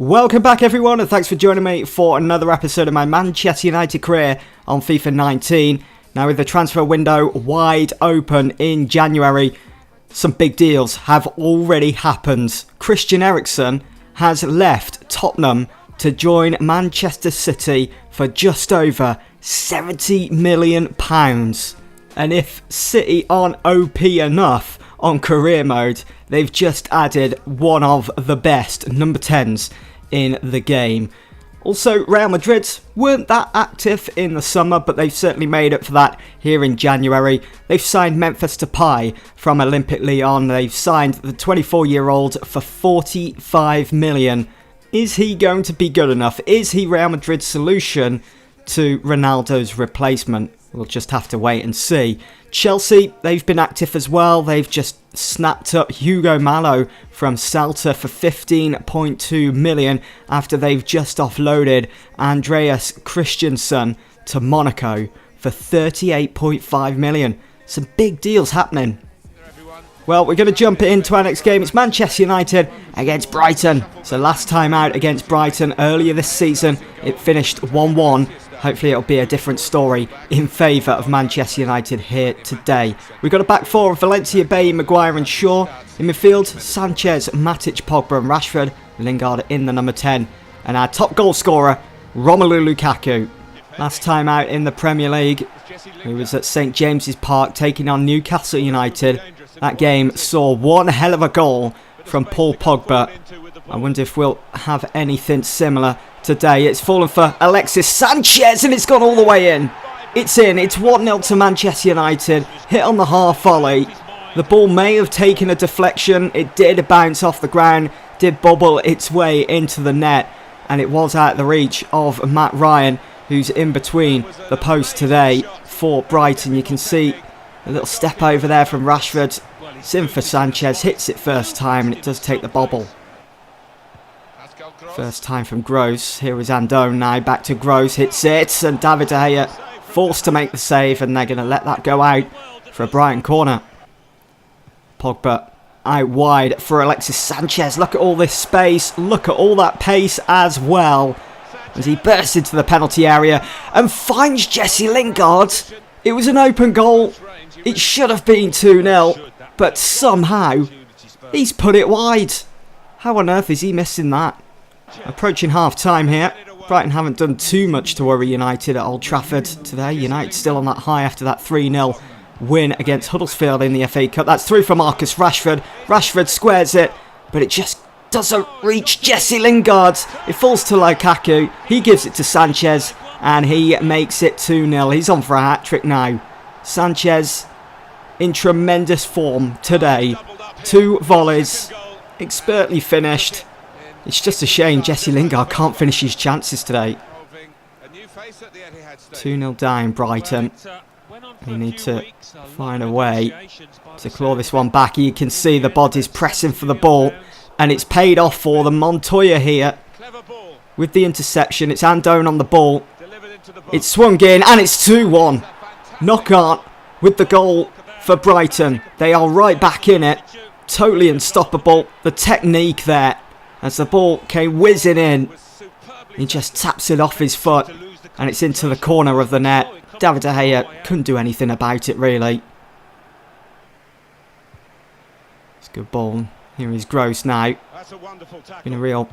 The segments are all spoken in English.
Welcome back everyone, and thanks for joining me for another episode of my Manchester United career on FIFA 19. Now with the transfer window wide open in January, some big deals have already happened. Christian Eriksen has left Tottenham to join Manchester City for just over £70 million. And if City aren't OP enough on career mode, they've just added one of the best number 10s in the game. Also, Real Madrid weren't that active in the summer, but they've certainly made up for that here in January. They've signed Memphis Depay from Olympique Lyon. They've signed the 24-year-old for £45 million. Is he going to be good enough? Is he Real Madrid's solution to Ronaldo's replacement? We'll just have to wait and see. Chelsea, they've been active as well. They've just snapped up Hugo Malo from Celta for £15.2 million after they've just offloaded Andreas Christensen to Monaco for £38.5 million. Some big deals happening. Well, we're going to jump into our next game. It's Manchester United against Brighton. So last time out against Brighton earlier this season, it finished 1-1. Hopefully it'll be a different story in favour of Manchester United here today. We've got a back four of Valencia, Bay, Maguire and Shaw. In midfield, Sanchez, Matic, Pogba and Rashford. Lingard in the number 10. And our top goal scorer, Romelu Lukaku. Last time out in the Premier League, he was at St James's Park taking on Newcastle United. That game saw one hell of a goal from Paul Pogba. I wonder if we'll have anything similar today. It's fallen for Alexis Sanchez and it's gone all the way in. It's in. It's 1-0 to Manchester United. Hit on the half volley. The ball may have taken a deflection. It did bounce off the ground. Did bobble its way into the net. And it was out the reach of Matt Ryan, who's in between the posts today for Brighton. You can see a little step over there from Rashford. It's in for Sanchez. Hits it first time and it does take the bobble. First time from Gross. Here is Andone now. Back to Gross. Hits it. And David De Gea forced to make the save. And they're going to let that go out for a Brighton corner. Pogba out wide for Alexis Sanchez. Look at all this space. Look at all that pace as well. As he bursts into the penalty area. And finds Jesse Lingard. It was an open goal. It should have been 2-0. But somehow he's put it wide. How on earth is he missing that? Approaching half-time here. Brighton haven't done too much to worry United at Old Trafford today. United still on that high after that 3-0 win against Huddersfield in the FA Cup. That's through for Marcus Rashford. Rashford squares it, but it just doesn't reach Jesse Lingard. It falls to Lukaku. He gives it to Sanchez, and he makes it 2-0. He's on for a hat-trick now. Sanchez in tremendous form today. 2 volleys. Expertly finished. It's just a shame Jesse Lingard can't finish his chances today. 2-0 down Brighton. They need to find a way to claw this one back. You can see the bodies pressing for the ball. And it's paid off for them. Montoya here with the interception. It's Andone on the ball. It's swung in and it's 2-1. Knockaert with the goal for Brighton. They are right back in it. Totally unstoppable. The technique there. As the ball came whizzing in, he just taps it off his foot and it's into the corner of the net. David De Gea couldn't do anything about it really. It's a good ball. Here is Gross now. Been a real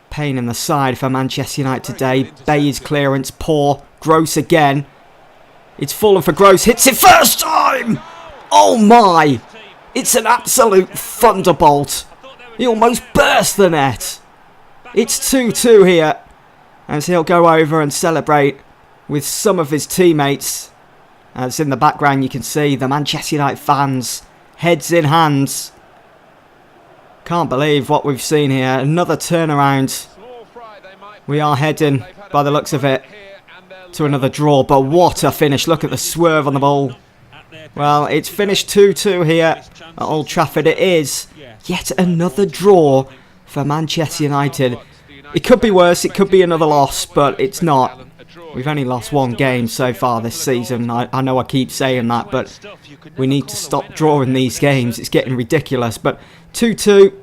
pain in the side for Manchester United today. Bay's clearance poor. Gross again. It's fallen for Gross. Hits it first time! Oh my! It's an absolute thunderbolt. He almost burst the net. It's 2-2 here. As he'll go over and celebrate with some of his teammates. As in the background you can see the Manchester United fans. Heads in hands. Can't believe what we've seen here. Another turnaround. We are heading, by the looks of it, to another draw. But what a finish. Look at the swerve on the ball. Well, it's finished 2-2 here at Old Trafford. It is yet another draw for Manchester United. It could be worse, it could be another loss, but it's not. We've only lost one game so far this season. I know I keep saying that, but we need to stop drawing these games. It's getting ridiculous. But 2-2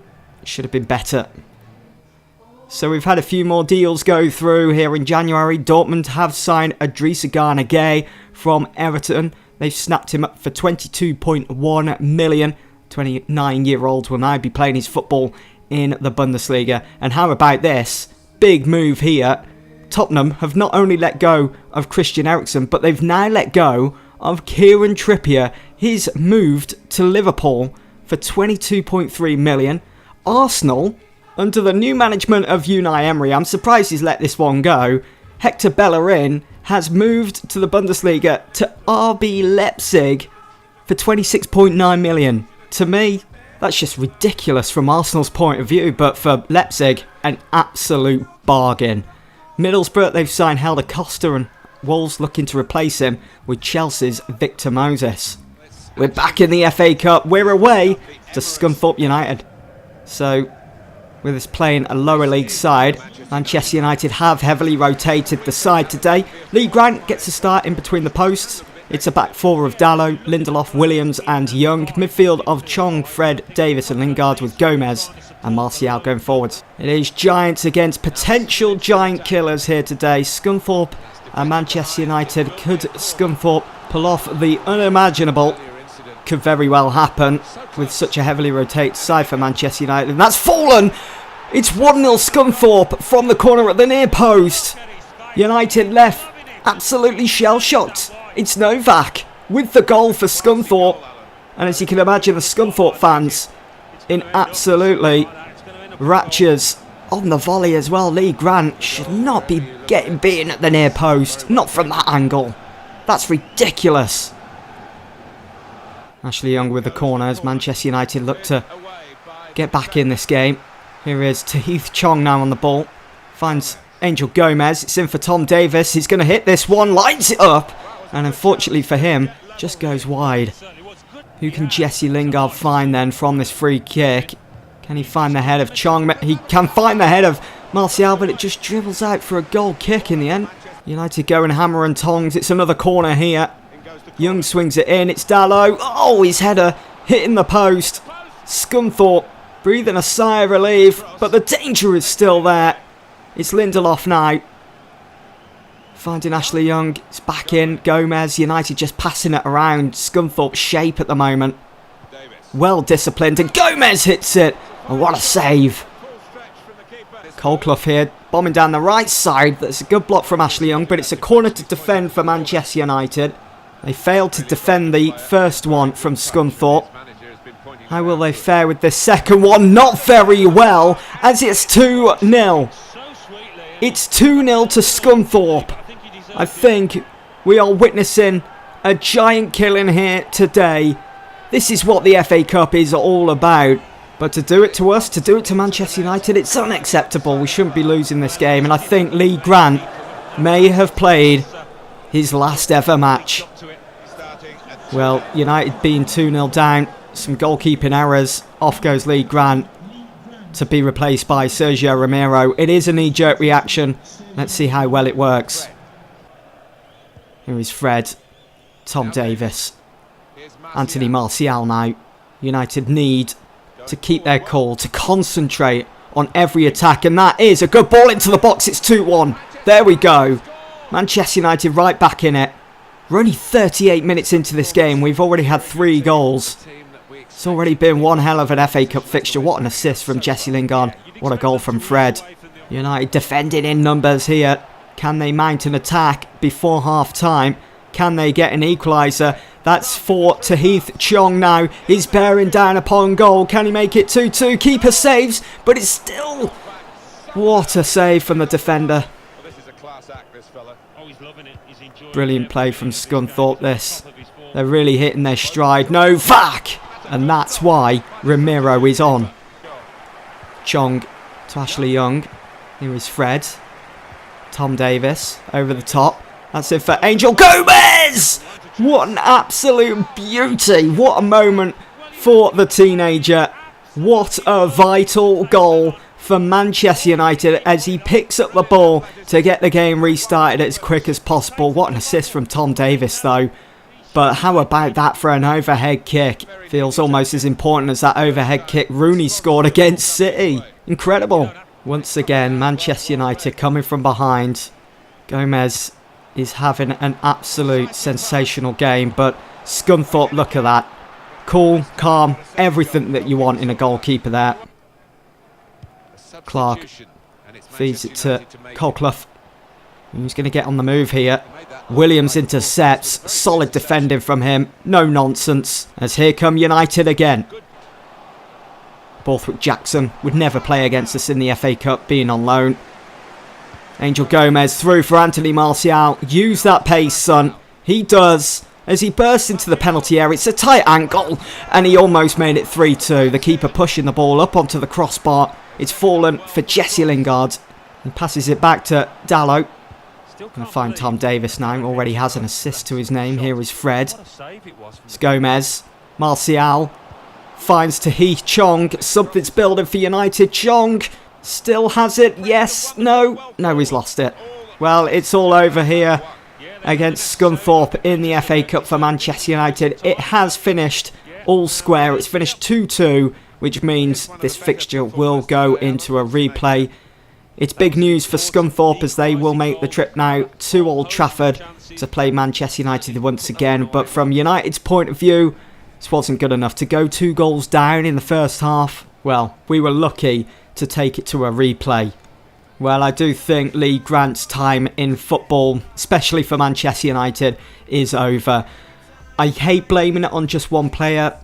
should have been better. So we've had a few more deals go through here in January. Dortmund have signed Idrissa Gana Gueye from Everton. They've snapped him up for 22.1 million. 29-year-old will now be playing his football in the Bundesliga. And how about this? Big move here. Tottenham have not only let go of Christian Eriksen, but they've now let go of Kieran Trippier. He's moved to Liverpool for 22.3 million. Arsenal, under the new management of Unai Emery, I'm surprised he's let this one go. Hector Bellerin has moved to the Bundesliga to RB Leipzig for 26.9 million. To me, that's just ridiculous from Arsenal's point of view, but for Leipzig, an absolute bargain. Middlesbrough, they've signed Helder Costa, and Wolves looking to replace him with Chelsea's Victor Moses. We're back in the FA Cup. We're away to Scunthorpe United. So, with us playing a lower league side, Manchester United have heavily rotated the side today. Lee Grant gets a start in between the posts. It's a back four of Dalot, Lindelof, Williams and Young. Midfield of Chong, Fred, Davis and Lingard, with Gomez and Martial going forwards. It is Giants against potential giant killers here today. Scunthorpe and Manchester United. Could Scunthorpe pull off the unimaginable? Could very well happen with such a heavily rotated side for Manchester United. And that's fallen! It's 1-0 Scunthorpe from the corner at the near post. United left absolutely shell-shocked. It's Novak with the goal for Scunthorpe. And as you can imagine, the Scunthorpe fans in absolutely raptures on the volley as well. Lee Grant should not be getting beaten at the near post. Not from that angle. That's ridiculous. Ashley Young with the corners. Manchester United look to get back in this game. Here is Tahith Chong now on the ball. Finds Angel Gomez. It's in for Tom Davis. He's going to hit this one. Lights it up. And unfortunately for him, just goes wide. Who can Jesse Lingard find then from this free kick? Can he find the head of Chong? He can find the head of Martial, but it just dribbles out for a goal kick in the end. United going hammer and tongs. It's another corner here. Young swings it in. It's Dalot. Oh, his header hitting the post. Scunthorpe breathing a sigh of relief, but the danger is still there. It's Lindelof now. Finding Ashley Young. It's back in. Gomez. United just passing it around. Scunthorpe's shape at the moment. Well disciplined. And Gomez hits it. And what a save. Colclough here. Bombing down the right side. That's a good block from Ashley Young. But it's a corner to defend for Manchester United. They failed to defend the first one from Scunthorpe. How will they fare with the second one? Not very well. As it's 2-0. It's 2-0 to Scunthorpe. I think we are witnessing a giant killing here today. This is what the FA Cup is all about. But to do it to us, to do it to Manchester United, it's unacceptable. We shouldn't be losing this game. And I think Lee Grant may have played his last ever match. Well, United being 2-0 down. Some goalkeeping errors. Off goes Lee Grant to be replaced by Sergio Romero. It is a knee-jerk reaction. Let's see how well it works. Here is Fred. Tom Davis. Anthony Martial now. United need to keep their cool, to concentrate on every attack. And that is a good ball into the box. It's 2-1. There we go. Manchester United right back in it. We're only 38 minutes into this game. We've already had 3 goals. It's already been one hell of an FA Cup fixture. What an assist from Jesse Lingard. What a goal from Fred. United defending in numbers here. Can they mount an attack before half-time? Can they get an equaliser? That's for Tahith Chong now. He's bearing down upon goal. Can he make it 2-2? Keeper saves, but it's still... What a save from the defender. Brilliant play from Scunthorpe this. They're really hitting their stride. Novak! And that's why Romero is on. Chong to Ashley Young. Here is Fred. Tom Davis over the top. That's it for Angel Gomez! What an absolute beauty. What a moment for the teenager. What a vital goal for Manchester United as he picks up the ball to get the game restarted as quick as possible. What an assist from Tom Davis though. But how about that for an overhead kick? Feels almost as important as that overhead kick Rooney scored against City. Incredible. Once again, Manchester United coming from behind. Gomez is having an absolute sensational game, but Scunthorpe, look at that. Cool, calm, everything that you want in a goalkeeper there. Clark feeds it to Colclough. He's going to get on the move here. Williams intercepts. Solid defending from him. No nonsense. As here come United again. Borthwick Jackson would never play against us in the FA Cup, being on loan. Angel Gomez through for Anthony Martial. Use that pace, son. He does. As he bursts into the penalty area, it's a tight angle, and he almost made it 3-2. The keeper pushing the ball up onto the crossbar. It's fallen for Jesse Lingard. He passes it back to Dalot. Going to find Tom Davis now. Already has an assist to his name. Here is Fred. It's Gomez. Martial finds Tahith Chong. Something's building for United. Chong still has it. Yes. No. No, he's lost it. Well, it's all over here against Scunthorpe in the FA Cup for Manchester United. It has finished all square. It's finished 2-2, which means this fixture will go into a replay. It's big news for Scunthorpe as they will make the trip now to Old Trafford to play Manchester United once again. But from United's point of view, this wasn't good enough to go 2 goals down in the first half. Well, we were lucky to take it to a replay. Well, I do think Lee Grant's time in football, especially for Manchester United, is over. I hate blaming it on just one player.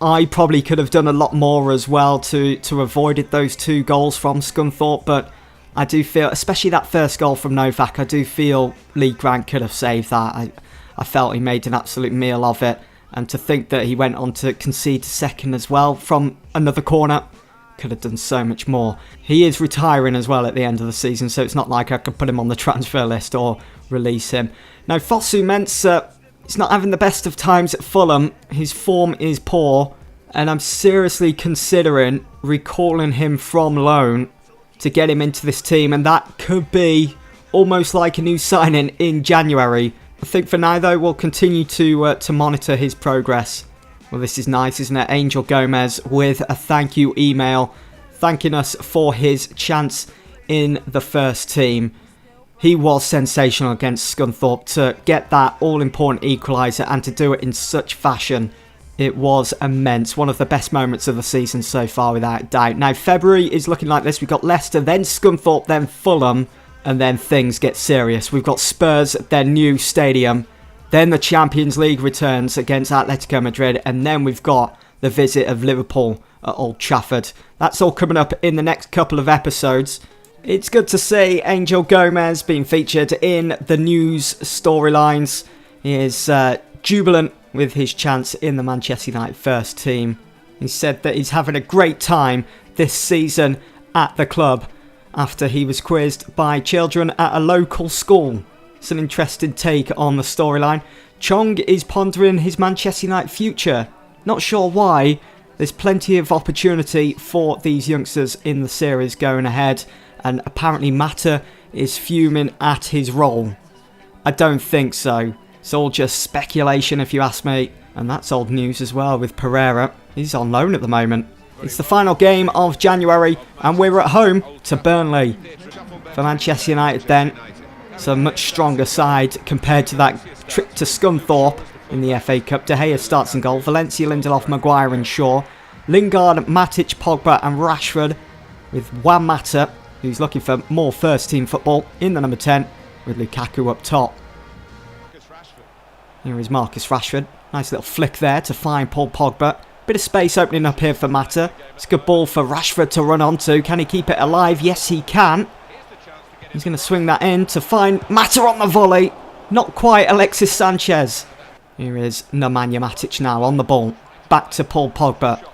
I probably could have done a lot more as well to avoided those 2 goals from Scunthorpe, but I do feel, especially that first goal from Novak, I do feel Lee Grant could have saved that. I felt he made an absolute meal of it, and to think that he went on to concede a second as well from another corner, could have done so much more. He is retiring as well at the end of the season, so it's not like I could put him on the transfer list or release him. Now, Fosu Mensah, he's not having the best of times at Fulham. His form is poor, and I'm seriously considering recalling him from loan to get him into this team, and that could be almost like a new signing in January. I think for now, though, we'll continue to monitor his progress. Well, this is nice, isn't it? Angel Gomez with a thank you email, thanking us for his chance in the first team. He was sensational against Scunthorpe to get that all-important equaliser and to do it in such fashion. It was immense. One of the best moments of the season so far, without doubt. Now, February is looking like this. We've got Leicester, then Scunthorpe, then Fulham, and then things get serious. We've got Spurs at their new stadium. Then the Champions League returns against Atletico Madrid, and then we've got the visit of Liverpool at Old Trafford. That's all coming up in the next couple of episodes. It's good to see Angel Gomez being featured in the news storylines. He is jubilant with his chance in the Manchester United first team. He said that he's having a great time this season at the club after he was quizzed by children at a local school. It's an interesting take on the storyline. Chong is pondering his Manchester United future. Not sure why. There's plenty of opportunity for these youngsters in the series going ahead, and apparently Mata is fuming at his role. I don't think so. It's all just speculation if you ask me. And that's old news as well with Pereira. He's on loan at the moment. It's the final game of January and we're at home to Burnley. For Manchester United then, it's a much stronger side compared to that trip to Scunthorpe in the FA Cup. De Gea starts in goal. Valencia, Lindelof, Maguire and Shaw. Lingard, Matic, Pogba and Rashford with Juan Mata, who's looking for more first team football, in the number 10 with Lukaku up top. Here is Marcus Rashford. Nice little flick there to find Paul Pogba. Bit of space opening up here for Mata. It's a good ball for Rashford to run onto. Can he keep it alive? Yes, he can. He's going to swing that in to find Mata on the volley. Not quite Alexis Sanchez. Here is Nemanja Matic now on the ball. Back to Paul Pogba.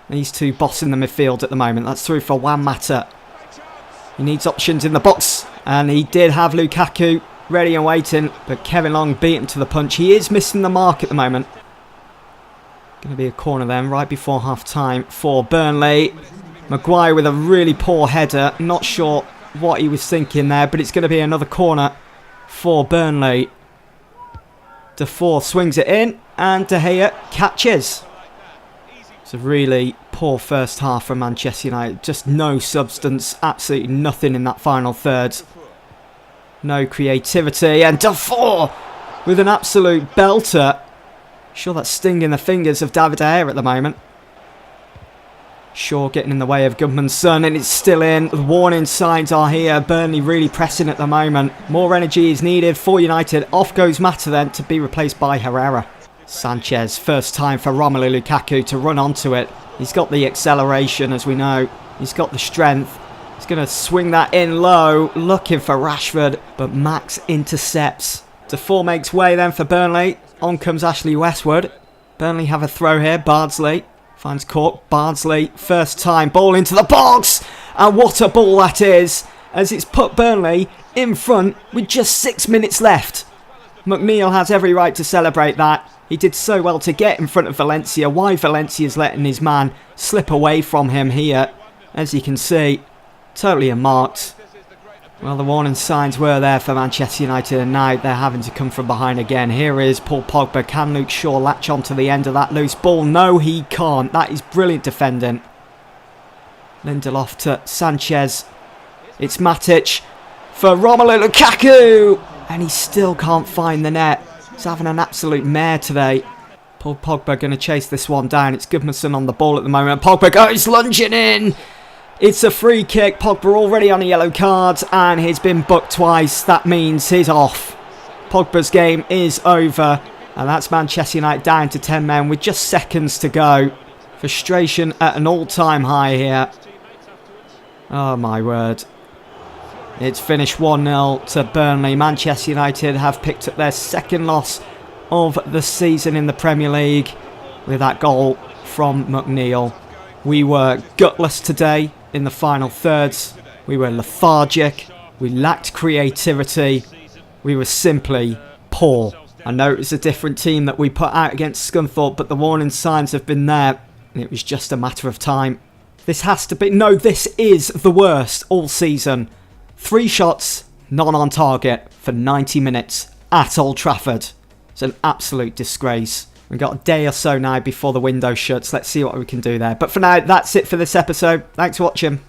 These two bossing the midfield at the moment. That's through for Juan Mata. He needs options in the box. And he did have Lukaku ready and waiting, but Kevin Long beat him to the punch. He is missing the mark at the moment. Going to be a corner then right before half time for Burnley. Maguire with a really poor header. Not sure what he was thinking there, but it's going to be another corner for Burnley. Defoe swings it in and De Gea catches. It's a really poor first half from Manchester United. Just no substance, absolutely nothing in that final third. No creativity, and Defoe with an absolute belter. Sure, that's stinging the fingers of David De Gea at the moment. Shaw getting in the way of Goodman's son, and it's still in. The warning signs are here. Burnley really pressing at the moment. More energy is needed for United. Off goes Mata then to be replaced by Herrera. Sanchez, first time for Romelu Lukaku to run onto it. He's got the acceleration, as we know. He's got the strength. He's going to swing that in low, looking for Rashford, but Max intercepts. Defoe makes way then for Burnley. On comes Ashley Westwood. Burnley have a throw here. Bardsley finds Cork. Bardsley, first time, ball into the box. And what a ball that is, as it's put Burnley in front with just 6 minutes left. McNeil has every right to celebrate that. He did so well to get in front of Valencia. Why Valencia's letting his man slip away from him here, as you can see, totally unmarked. Well, the warning signs were there for Manchester United, and now they're having to come from behind again. Here is Paul Pogba. Can Luke Shaw latch onto the end of that loose ball? No, he can't. That is brilliant defending. Lindelof to Sanchez. It's Matic for Romelu Lukaku, and he still can't find the net. He's having an absolute mare today. Paul Pogba going to chase this one down. It's Goodmanson on the ball at the moment. Pogba goes lunging in. It's a free kick. Pogba already on a yellow card, and he's been booked twice. That means he's off. Pogba's game is over, and that's Manchester United down to 10 men with just seconds to go. Frustration at an all-time high here. Oh my word. It's finished 1-0 to Burnley. Manchester United have picked up their second loss of the season in the Premier League with that goal from McNeil. We were gutless today in the final thirds. We were lethargic. We lacked creativity. We were simply poor. I know it was a different team that we put out against Scunthorpe, but the warning signs have been there. It was just a matter of time. This has to be... No, this is the worst all season. 3 shots, none on target for 90 minutes at Old Trafford. It's an absolute disgrace. We've got a day or so now before the window shuts. Let's see what we can do there. But for now, that's it for this episode. Thanks for watching.